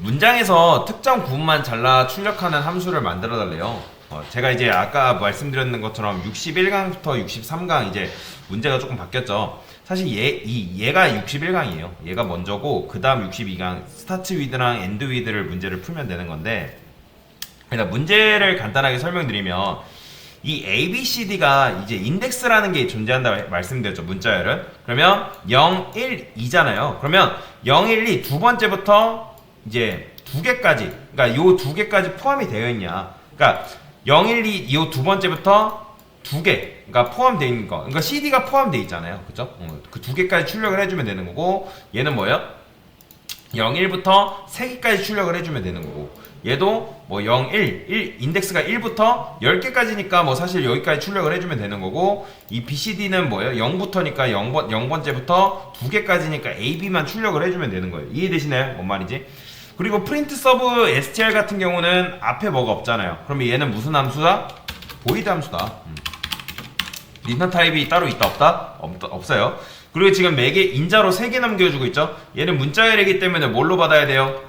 문장에서 특정 부분만 잘라 출력하는 함수를 만들어 달래요. 제가 이제 아까 말씀드렸는 것처럼 61강부터 63강 이제 문제가 조금 바뀌었죠. 사실 얘가 61강이에요. 얘가 먼저고 그 다음 62강 스타트 위드랑 엔드 위드를 문제를 풀면 되는 건데, 일단 문제를 간단하게 설명드리면 이 ABCD가 이제 인덱스라는 게 존재한다 말씀드렸죠. 문자열은. 그러면 0, 1, 2잖아요. 그러면 0, 1, 2 두 번째부터 이제 두 개까지, 그러니까 요 두 개까지 포함이 되어 있냐. 그러니까 0, 1, 2 요 두 번째부터 두 개, 그러니까 포함되어 있는 거. 그러니까 CD가 포함되어 있잖아요. 그죠? 그 두 개까지 출력을 해주면 되는 거고, 얘는 뭐예요? 0, 1부터 3개까지 출력을 해주면 되는 거고, 얘도 뭐 0, 1 인덱스가 1부터 10개까지니까 뭐 사실 여기까지 출력을 해주면 되는 거고, 이 BCD는 뭐예요? 0부터니까 0번째부터 2개까지니까 AB만 출력을 해주면 되는 거예요. 이해되시나요? 뭔 말인지? 그리고 프린트 서브 str 같은 경우는 앞에 뭐가 없잖아요. 그러면 얘는 무슨 함수다? 보이드 함수다. 리턴 타입이 따로 있다 없다? 없어요. 그리고 지금 매개 인자로 3개 남겨주고 있죠. 얘는 문자열이기 때문에 뭘로 받아야 돼요?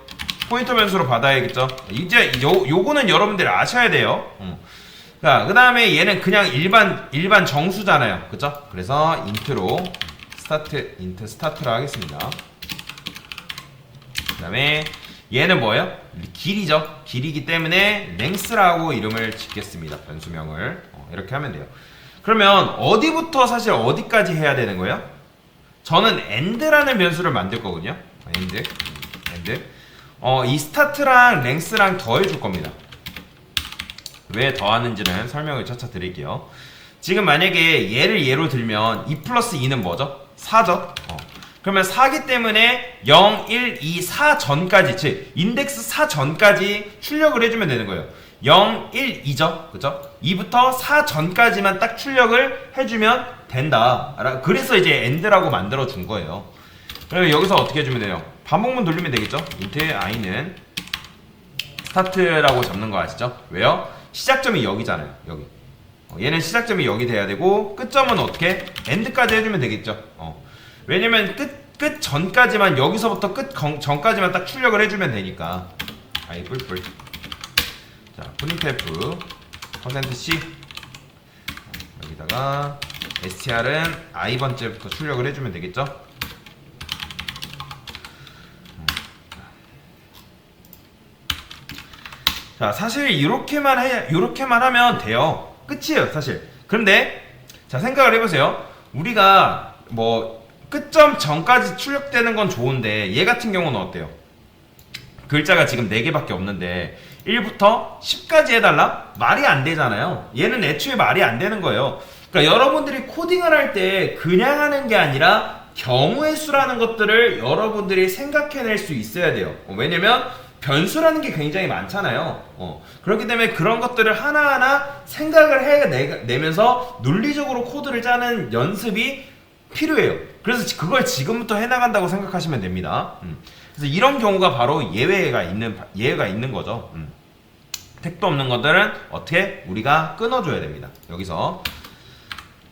포인터 변수로 받아야겠죠. 이제 요거는 여러분들이 아셔야 돼요. 자, 그 다음에 얘는 그냥 일반 정수잖아요. 그쵸? 그래서 인트로 인트 스타트로 하겠습니다. 그 다음에 얘는 뭐예요? 길이죠. 길이기 때문에 length라고 이름을 짓겠습니다. 변수명을. 이렇게 하면 돼요. 그러면 어디부터 사실 어디까지 해야 되는 거예요? 저는 end라는 변수를 만들 거거든요. end. 이 스타트랑 length랑 더해줄 겁니다. 왜 더하는지는 설명을 차차 드릴게요. 지금 만약에 얘를 예로 들면 2 플러스 2는 뭐죠? 4죠? 그러면 4기 때문에 0, 1, 2, 4 전까지, 즉 인덱스 4 전까지 출력을 해주면 되는 거예요. 0, 1, 2죠? 그죠? 2부터 4 전까지만 딱 출력을 해주면 된다. 그래서 이제 end라고 만들어 준 거예요. 그러면 여기서 어떻게 해주면 돼요? 반복문 돌리면 되겠죠? int i는 스타트라고 잡는 거 아시죠? 왜요? 시작점이 여기잖아요. 여기. 얘는 시작점이 여기 돼야 되고, 끝점은 어떻게? end까지 해주면 되겠죠? 왜냐면 끝 전까지만, 여기서부터 끝 전까지만 딱 출력을 해주면 되니까. i 뿔뿔. 자, printf %c 여기다가 str은 i 번째부터 출력을 해주면 되겠죠? 자, 사실 이렇게만 하면 돼요. 끝이에요, 사실. 그런데 자, 생각을 해보세요. 우리가 뭐 끝점 전까지 출력되는 건 좋은데, 얘 같은 경우는 어때요? 글자가 지금 4개밖에 없는데 1부터 10까지 해달라? 말이 안 되잖아요. 얘는 애초에 말이 안 되는 거예요. 그러니까 여러분들이 코딩을 할 때 그냥 하는 게 아니라 경우의 수라는 것들을 여러분들이 생각해낼 수 있어야 돼요. 왜냐면 변수라는 게 굉장히 많잖아요. 그렇기 때문에 그런 것들을 하나하나 생각을 해내면서 논리적으로 코드를 짜는 연습이 필요해요. 그래서 그걸 지금부터 해나간다고 생각하시면 됩니다. 그래서 이런 경우가 바로 예외가 있는 거죠. 택도 없는 것들은 어떻게 우리가 끊어줘야 됩니다. 여기서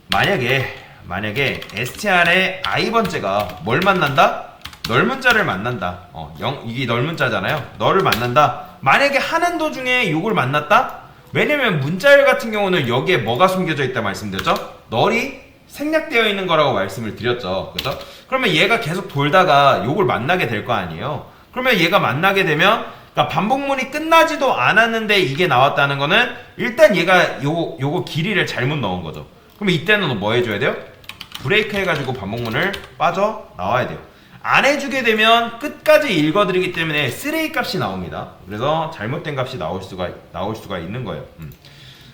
만약에 str의 i번째가 뭘 만난다? 널문자를 만난다. 이게 널문자잖아요. 너를 만난다. 만약에 하는 도중에 요걸 만났다? 왜냐면 문자열 같은 경우는 여기에 뭐가 숨겨져 있다 말씀드렸죠? 널이 생략되어 있는 거라고 말씀을 드렸죠. 그죠? 그러면 얘가 계속 돌다가 요걸 만나게 될 거 아니에요. 그러면 얘가 만나게 되면, 그러니까 반복문이 끝나지도 않았는데 이게 나왔다는 거는 일단 얘가 요거 길이를 잘못 넣은 거죠. 그러면 이때는 뭐 해줘야 돼요? 브레이크 해가지고 반복문을 빠져 나와야 돼요. 안 해주게 되면 끝까지 읽어드리기 때문에 쓰레기 값이 나옵니다. 그래서 잘못된 값이 나올 수가 있는 거예요.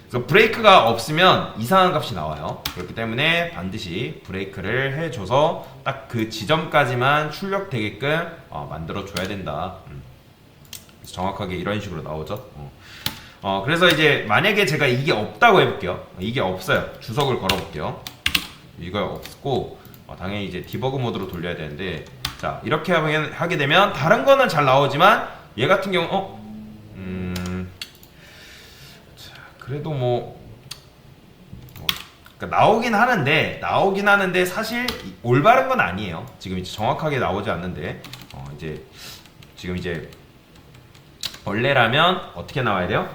그래서 브레이크가 없으면 이상한 값이 나와요. 그렇기 때문에 반드시 브레이크를 해줘서 딱 그 지점까지만 출력되게끔 만들어 줘야 된다. 그래서 정확하게 이런 식으로 나오죠. 그래서 이제 만약에 제가 이게 없다고 해볼게요. 이게 없어요. 주석을 걸어볼게요. 이거 없고 당연히 이제 디버그 모드로 돌려야 되는데, 자 이렇게 하게 되면 다른 거는 잘 나오지만 얘 같은 경우 자, 그래도 그러니까 나오긴 하는데 사실 올바른 건 아니에요. 지금 이제 정확하게 나오지 않는데 지금 이제 원래라면 어떻게 나와야 돼요?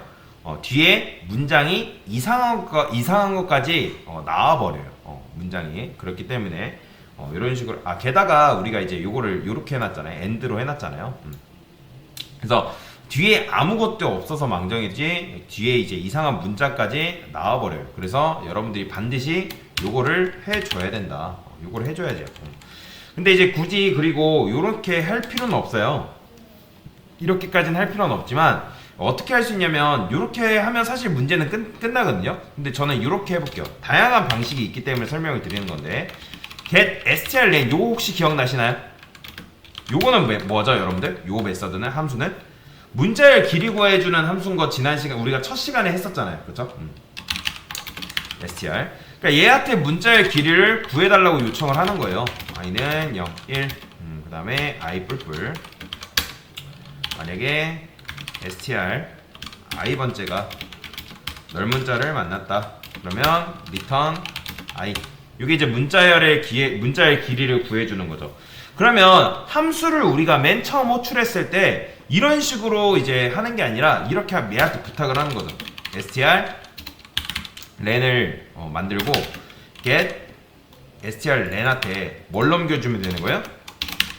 뒤에 문장이 이상한 것까지 나와버려요. 문장이. 그렇기 때문에 이런 식으로 게다가 우리가 이제 요거를 요렇게 해놨잖아요. end로 해놨잖아요. 그래서 뒤에 아무것도 없어서 망정이지 뒤에 이제 이상한 문장까지 나와버려요. 그래서 여러분들이 반드시 요거를 해줘야 된다. 요걸 해줘야죠. 근데 이제 굳이 그리고 요렇게 할 필요는 없어요. 이렇게까지는 할 필요는 없지만 어떻게 할 수 있냐면 이렇게 하면 사실 문제는 끝나거든요. 근데 저는 이렇게 해볼게요. 다양한 방식이 있기 때문에 설명을 드리는 건데 get strlen 요거 혹시 기억나시나요? 요거는 뭐죠 여러분들? 요 메서드는 함수는 문자열 길이 구해주는 함수인 거 지난 시간 우리가 첫 시간에 했었잖아요. 그렇죠? str 그러니까 얘한테 문자열 길이를 구해달라고 요청을 하는 거예요. i는 0, 1 그 다음에 i 뿔뿔 만약에 str i번째가 넓문자를 만났다. 그러면 return i 이게 이제 문자열 길이를 구해주는 거죠. 그러면 함수를 우리가 맨 처음 호출했을 때 이런 식으로 이제 하는 게 아니라 이렇게 얘한테 부탁을 하는 거죠. str len을 만들고 get str len한테 뭘 넘겨주면 되는 거예요?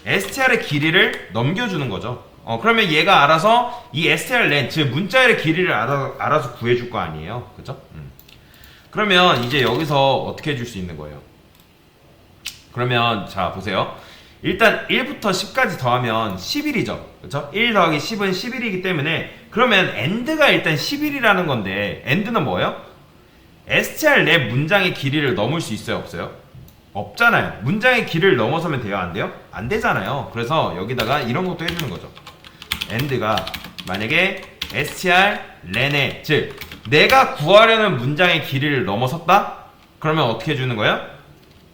str의 길이를 넘겨주는 거죠. 그러면 얘가 알아서 이 strlen 즉 문자열의 길이를 알아서 구해줄 거 아니에요. 그죠? 그러면 이제 여기서 어떻게 해줄 수 있는 거예요? 그러면 자 보세요. 일단 1부터 10까지 더하면 11이죠. 그쵸? 1 더하기 10은 11이기 때문에 그러면 end가 일단 11이라는 건데 end는 뭐예요? strlen 문장의 길이를 넘을 수 있어요? 없어요? 없잖아요. 문장의 길이를 넘어서면 돼요? 안 돼요? 안 되잖아요. 그래서 여기다가 이런 것도 해주는 거죠. end가 만약에 strlen의 즉 내가 구하려는 문장의 길이를 넘어섰다? 그러면 어떻게 해주는 거예요?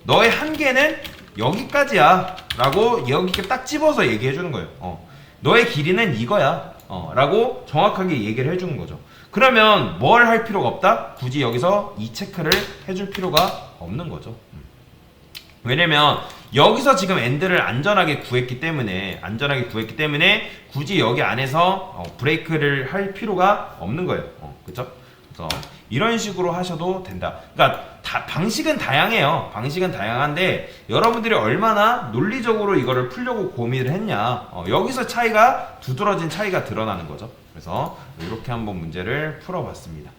너의 한계는 여기까지야 라고 여기 딱 집어서 얘기해 주는 거예요. 너의 길이는 이거야 라고 정확하게 얘기를 해주는 거죠. 그러면 뭘 할 필요가 없다? 굳이 여기서 이 체크를 해줄 필요가 없는 거죠. 왜냐면 여기서 지금 end를 안전하게 구했기 때문에 굳이 여기 안에서 브레이크를 할 필요가 없는 거예요. 그쵸? 그래서 이런 식으로 하셔도 된다. 그러니까 방식은 다양해요. 방식은 다양한데 여러분들이 얼마나 논리적으로 이거를 풀려고 고민을 했냐. 여기서 차이가 두드러진 차이가 드러나는 거죠. 그래서 이렇게 한번 문제를 풀어봤습니다.